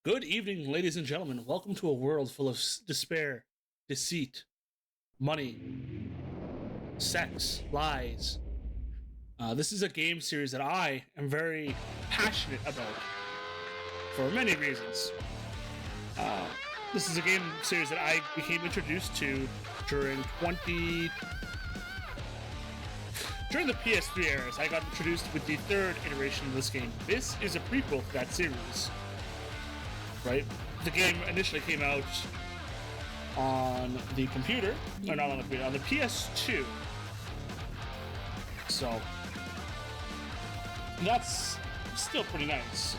Good evening, ladies and gentlemen. Welcome to a world full of despair, deceit, money, sex, lies. This is a game series that I am very passionate about for many reasons. This is a game series that I became introduced to during the PS3 era. I got introduced with the third iteration of this game. This is a prequel to that series. Right? The game initially came out on the computer, or not on the computer, on the PS2. So that's still pretty nice.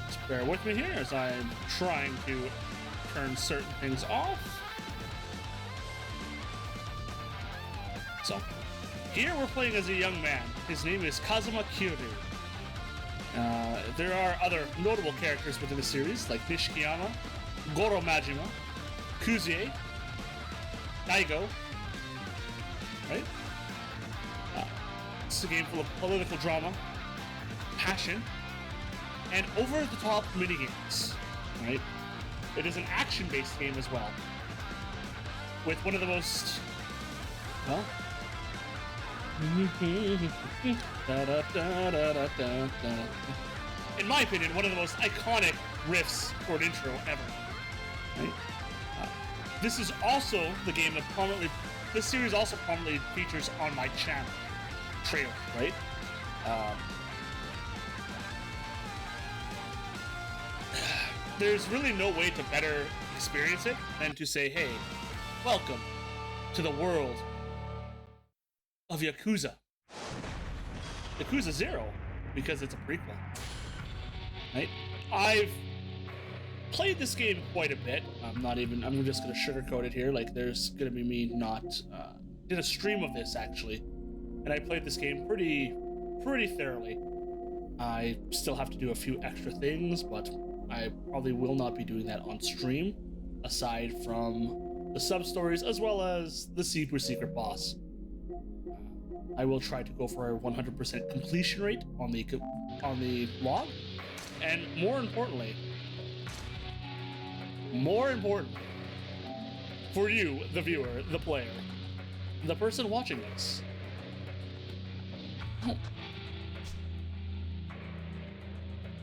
Just bear with me here as I'm trying to turn certain things off. So here we're playing as a young man. His name is Kazuma Kiryu. There are other notable characters within the series, like Nishikiyama, Goro Majima, Kuzie, Daigo. Right? It's a game full of political drama, passion, and over-the-top minigames. Right? It is an action-based game as well, with one of the most, well, in my opinion, one of the most iconic riffs for an intro ever. Right? This is also the game that this series also prominently features on my channel trailer, right? There's really no way to better experience it than to say, hey, welcome to the world of Yakuza. Yakuza 0, because it's a prequel. Right? I've played this game quite a bit. I'm just gonna sugarcoat it here. Like, there's gonna be me did a stream of this actually. And I played this game pretty thoroughly. I still have to do a few extra things, but I probably will not be doing that on stream, aside from the sub-stories as well as the super secret boss. I will try to go for a 100% completion rate on the log, and more importantly, for you, the viewer, the player, the person watching this. Oh.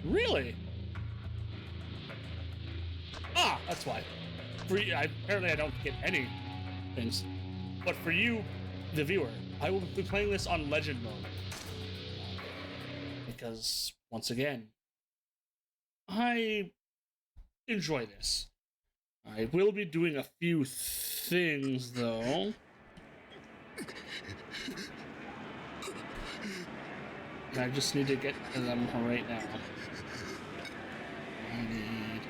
Really? Ah, that's why. Apparently I don't get any things. But for you, the viewer, I will be playing this on Legend mode. Because, once again, I enjoy this. I will be doing a few things, though. I just need to get to them right now. I need...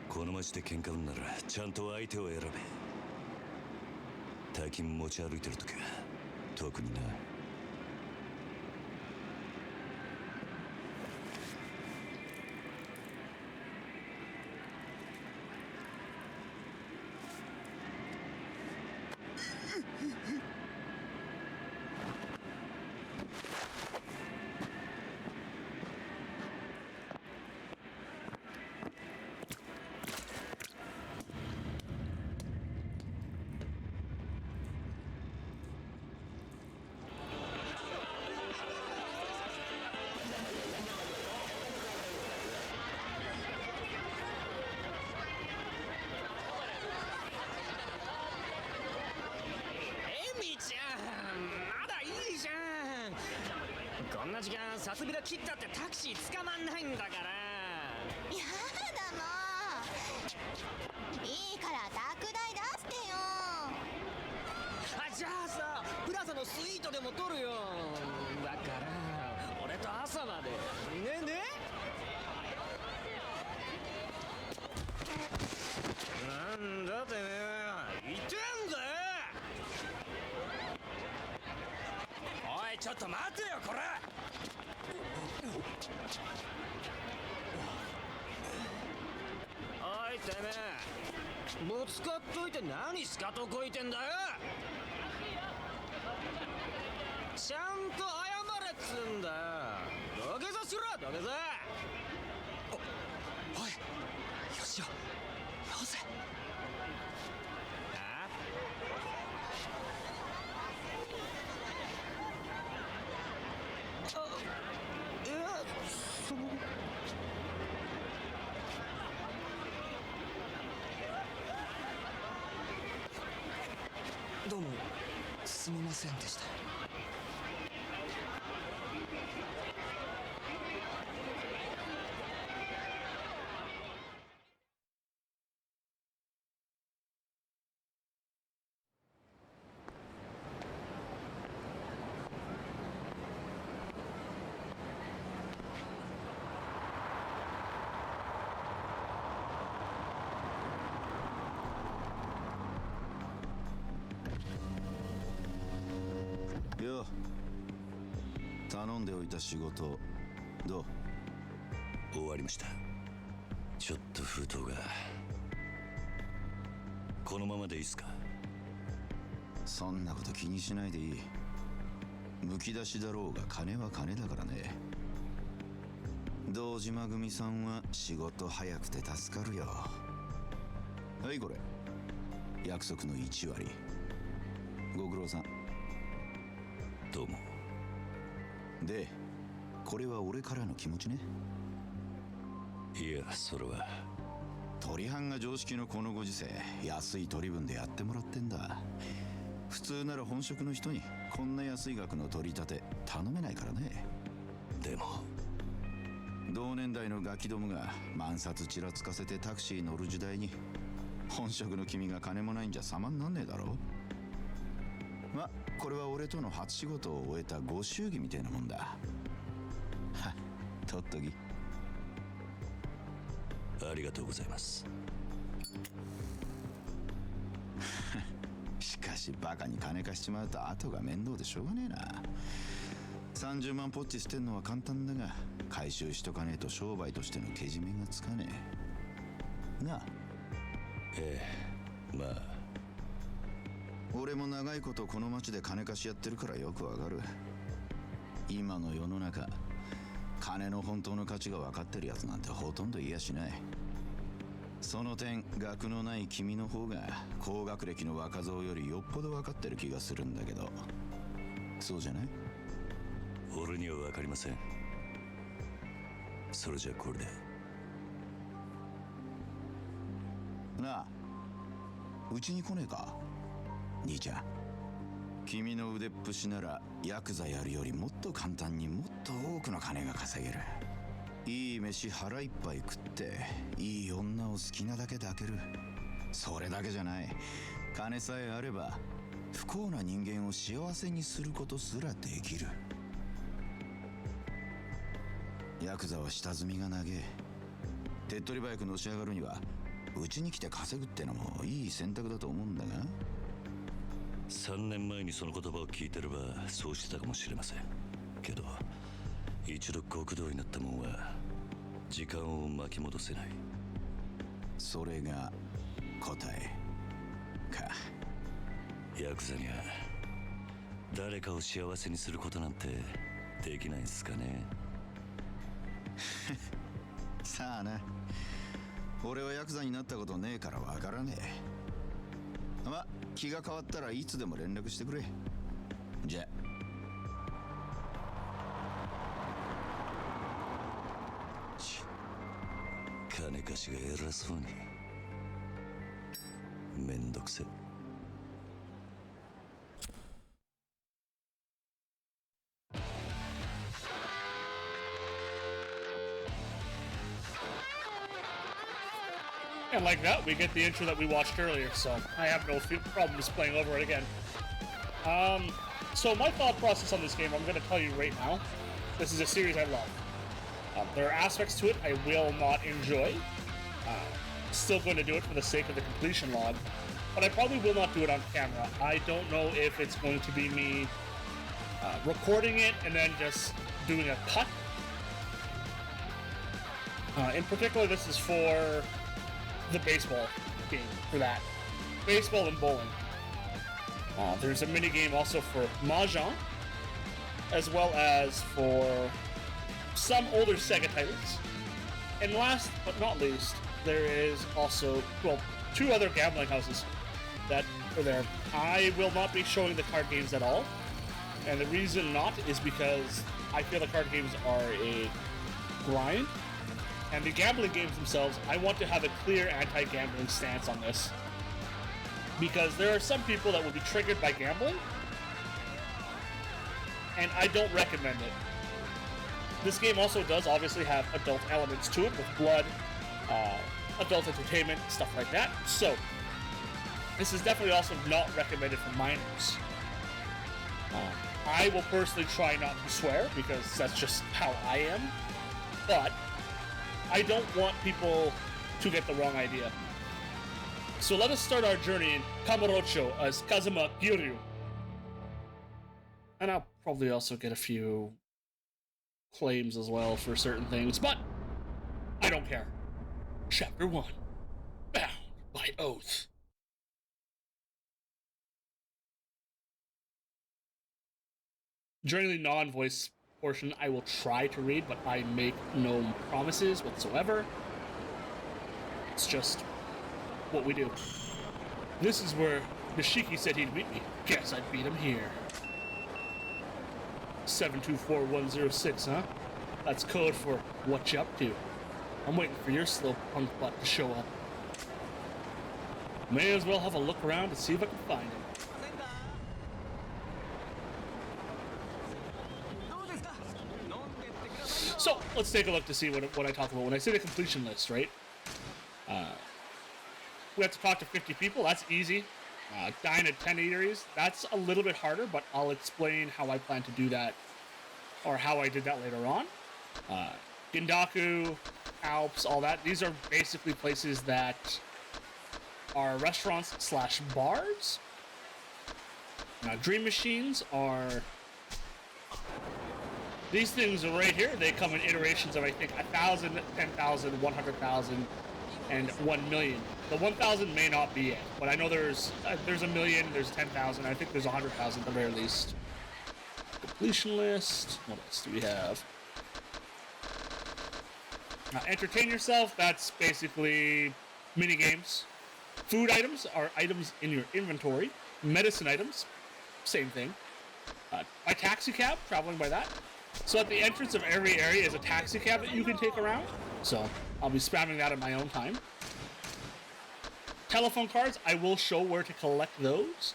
この街で喧嘩売んならちゃんと相手を選べ。大金持ち歩いてるときは特にな。こんな時間サスビラ切ったってタクシー捕まんないんだから。やだもういいから宅代出してよ。あ、じゃあさプラザのスイートでも取るよ。だから俺と朝までねね。なんだてめえ言ってんだよ。おいちょっと待てよこれ。おいてめえぶつかっといて何スカとこいてんだよ。ちゃんと謝れっつんだよ。土下座しろ土下座。おい吉尾なぜ。あいやどうもすみませんでした。よう頼んでおいた仕事どう？終わりました。ちょっと封筒が。このままでいいっすか？そんなこと気にしないでいい。むき出しだろうが金は金だからね。堂島組さんは仕事早くて助かるよ。はいこれ約束の1割。ご苦労さん。どうも。でこれは俺からの気持ちね。いやそれは取り半が常識のこのご時世、安い取り分でやってもらってんだ。普通なら本職の人にこんな安い額の取り立て頼めないからね。でも同年代のガキどもが万札ちらつかせてタクシー乗る時代に本職の君が金もないんじゃ様になんねえだろ。ま、これは俺との初仕事を終えたご祝儀みたいなもんだ。はっ、取っとき。ありがとうございます。しかしバカに金貸しちまうと後が面倒でしょうがねえな。30万ポッチ捨てんのは簡単だが回収しとかねえと商売としてのけじめがつかねえなあ。ええ、まあ俺も長いことこの町で金貸しやってるからよくわかる。今の世の中金の本当の価値が分かってるやつなんてほとんどいやしない。その点学のない君の方が高学歴の若造よりよっぽど分かってる気がするんだけど、そうじゃない？俺には分かりません。それじゃこれで。なあ、うちに来ねえか兄ちゃん。君の腕っぷしならヤクザやるよりもっと簡単にもっと多くの金が稼げる。いい飯腹いっぱい食っていい女を好きなだけ抱ける。それだけじゃない、金さえあれば不幸な人間を幸せにすることすらできる。ヤクザは下積みが長え。手っ取り早くのし上がるにはうちに来て稼ぐってのもいい選択だと思うんだが。3年前にその言葉を聞いてればそうしてたかもしれませんけど、一度極道になったもんは時間を巻き戻せない。それが答えか。ヤクザには誰かを幸せにすることなんてできないんすかね。さあな、俺はヤクザになったことねえからわからねえ。ま、気が変わったらいつでも連絡してくれ。じゃ。金貸しが偉そうに。めんどくせえ。And like that, we get the intro that we watched earlier, so I have no problems playing over it again. So my thought process on this game, I'm going to tell you right now. This is a series I love. There are aspects to it I will not enjoy. Still going to do it for the sake of the completion log, but I probably will not do it on camera. I don't know if it's going to be me recording it and then just doing a cut. In particular, this is for the baseball game, for that. Baseball and bowling. There's a mini game also for Mahjong, as well as for some older Sega titles. And last but not least, there is also, well, 2 other gambling houses that are there. I will not be showing the card games at all. And the reason not is because I feel the card games are a grind. And the gambling games themselves, I want to have a clear anti-gambling stance on this. Because there are some people that will be triggered by gambling, and I don't recommend it. This game also does obviously have adult elements to it, with blood, adult entertainment, stuff like that. So, this is definitely also not recommended for minors. I will personally try not to swear, because that's just how I am. But I don't want people to get the wrong idea. So let us start our journey in Kamurocho as Kazuma Kiryu. And I'll probably also get a few claims as well for certain things, but I don't care. Chapter 1. Bound by Oath. During the non-voice portion, I will try to read, but I make no promises whatsoever. It's just what we do. This is where Nishiki said he'd meet me. Guess I'd beat him here. 724106, huh? That's code for what you up to. I'm waiting for your slow punk butt to show up. May as well have a look around to see if I can find him. So, let's take a look to see what I talk about. When I say the completion list, right? We have to talk to 50 people. That's easy. Dine at 10 eateries. That's a little bit harder, but I'll explain how I plan to do that, or how I did that later on. Gindaku, Alps, all that. These are basically places that are restaurants slash bars. Dream machines are these things are right here. They come in iterations of, I think, 1,000, 10,000, 100,000, and 1 million. The 1,000 may not be it, but I know there's a million, there's 10,000, I think there's 100,000 at the very least. Completion list. What else do we have? Entertain yourself. That's basically mini games. Food items are items in your inventory. Medicine items, same thing. A taxi cab, traveling by that. So at the entrance of every area is a taxi cab that you can take around. So I'll be spamming that in my own time. Telephone cards, I will show where to collect those.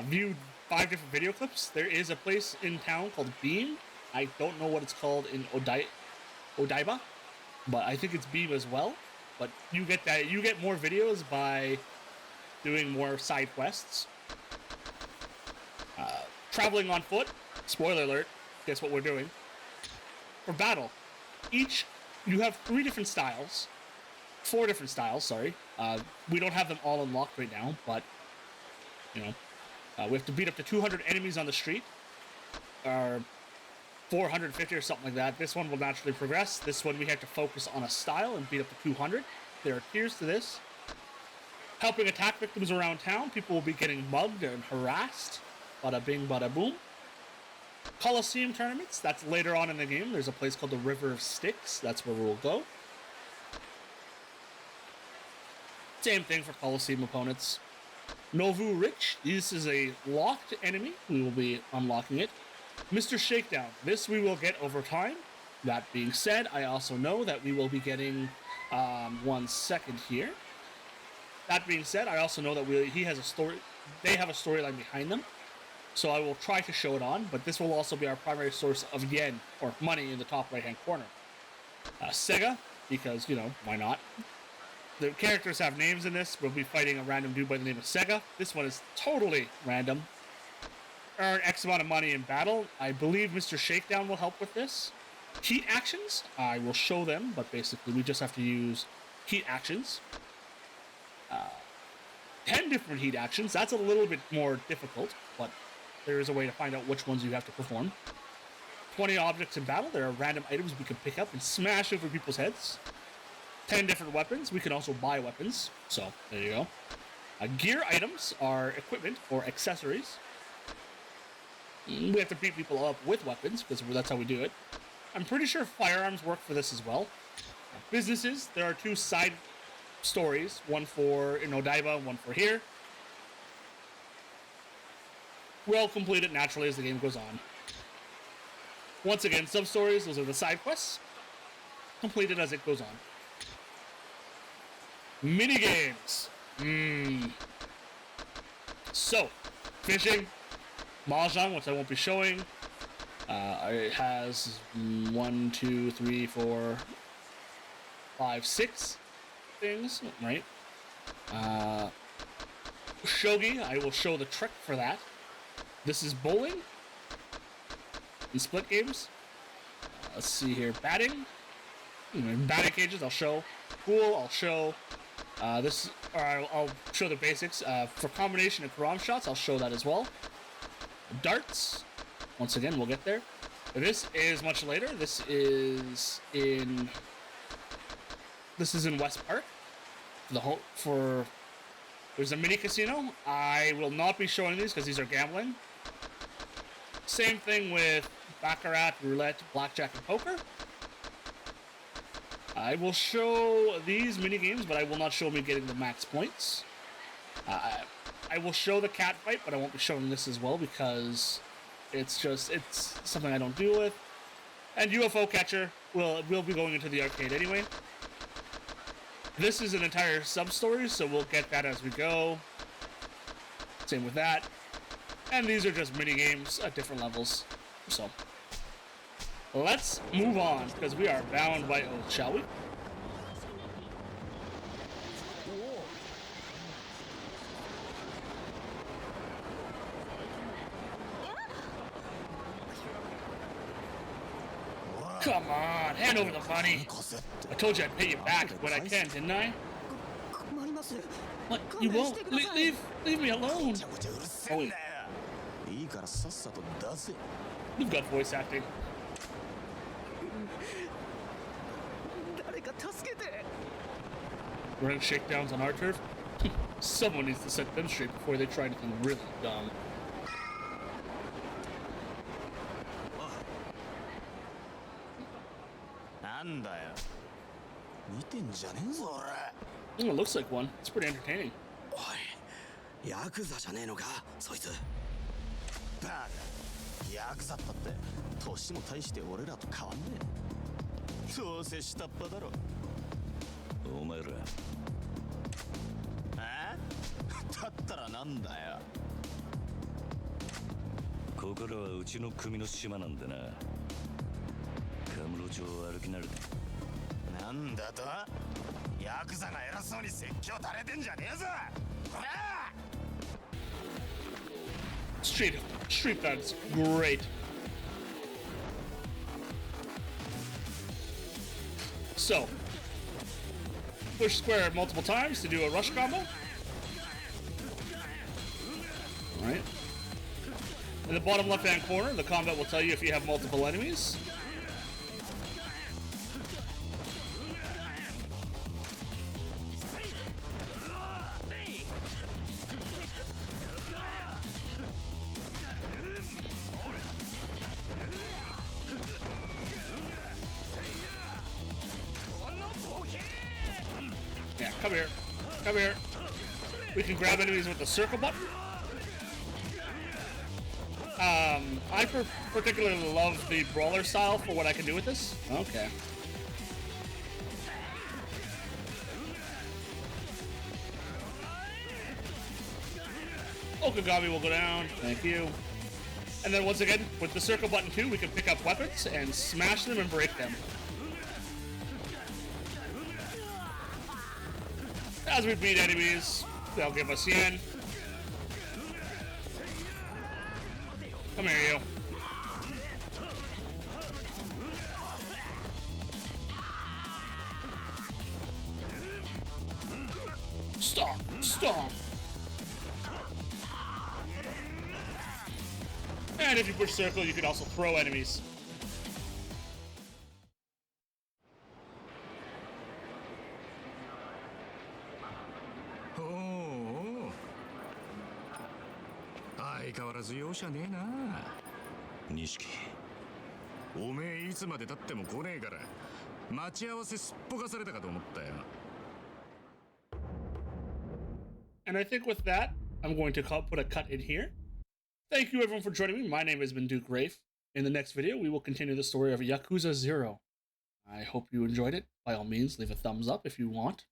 View 5 different video clips. There is a place in town called Beam. I don't know what it's called in Odaiba, but I think it's Beam as well. But you get that. You get more videos by doing more side quests. Traveling on foot. Spoiler alert. Guess what we're doing? For battle. You have 4 different styles, sorry. We don't have them all unlocked right now, but, you know, we have to beat up to 200 enemies on the street, or 450 or something like that. This one will naturally progress. This one we have to focus on a style and beat up to 200. There are tiers to this. Helping attack victims around town. People will be getting mugged and harassed. Bada bing, bada boom. Coliseum tournaments, that's later on in the game. There's a place called the River of Styx. That's where we'll go. Same thing for Coliseum opponents. Novu Rich, this is a locked enemy. We will be unlocking it. Mr. Shakedown, this we will get over time. That being said, I also know that we will be getting, 1 second here. That being said, I also know that they have a storyline behind them. So I will try to show it on, but this will also be our primary source of yen, or money, in the top right-hand corner. Sega, because, you know, why not? The characters have names in this. We'll be fighting a random dude by the name of Sega. This one is totally random. Earn X amount of money in battle. I believe Mr. Shakedown will help with this. Heat actions, I will show them, but basically we just have to use heat actions. 10 different heat actions. That's a little bit more difficult, but there is a way to find out which ones you have to perform. 20 objects in battle. There are random items we can pick up and smash over people's heads. 10 different weapons. We can also buy weapons. So, there you go. Gear items are equipment or accessories. We have to beat people up with weapons, because that's how we do it. I'm pretty sure firearms work for this as well. Businesses. There are 2 side stories. One for in Odaiba, one for here. We'll complete it naturally as the game goes on. Once again, sub-stories. Those are the side quests. Completed as it goes on. Minigames. So, fishing, mahjong, which I won't be showing. It has 1, 2, 3, 4, 5, 6 things, right? Shogi, I will show the trick for that. This is bowling in split games. Let's see here, batting. Batting cages, I'll show. Pool, I'll show. I'll show the basics. For combination and karam shots, I'll show that as well. Darts, once again, we'll get there. This is much later. This is in West Park. There's a mini casino. I will not be showing these because these are gambling. Same thing with baccarat, roulette, blackjack, and poker. I will show these mini games, but I will not show me getting the max points. I will show the cat fight, but I won't be showing this as well because it's something I don't deal with. And UFO catcher will be going into the arcade anyway. This is an entire sub-story, so we'll get that as we go. Same with that. And these are just mini games at different levels. So let's move on because we are bound by oath, shall we? Come on, hand over the money. I told you I'd pay you back when I can, didn't I? What? You won't? Leave me alone. Oh, wait. You've got voice acting. Running shakedowns on our turf? Someone needs to set them straight before they try anything really dumb. Oh, it looks like one. It's pretty entertaining. Yakuza じゃねえのかそいつバカヤクザったって年も大して俺らと変わんねえどうせ下っ端だろお前らだったらなんだよここらはうちの組の島なんでなカムロ町を歩き慣れてなんだとヤクザが偉そうに説教垂れてんじゃねえぞほらStreet that's great. So, push square multiple times to do a rush combo. Alright. In the bottom left hand corner, the combat will tell you if you have multiple enemies. Yeah, come here. Come here. We can grab enemies with the circle button. I particularly love the brawler style for what I can do with this. Okay. Okagami will go down. Thank you. And then once again, with the circle button too, we can pick up weapons and smash them and break them. As we beat enemies, they'll give us yen. Come here, you. Stomp, stomp. And if you push circle, you can also throw enemies. Oh, 相変わらず容赦ねえな。錦おめえいつまで経っても来ねえから待ち合わせすっぽかされたかと思ったよ。 And I think with that, I'm going to put a cut in here. Thank you everyone for joining me. My name has been Duke Rafe. In the next video, we will continue the story of Yakuza 0. I hope you enjoyed it. By all means, leave a thumbs up if you want.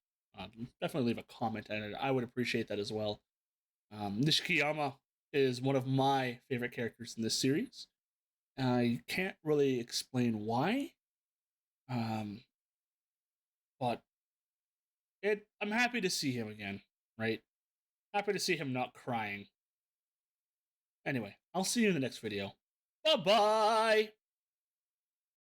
Definitely leave a comment, and I would appreciate that as well. Nishikiyama is one of my favorite characters in this series. I can't really explain why, but I'm happy to see him again, right? Happy to see him not crying. Anyway, I'll see you in the next video. Bye-bye!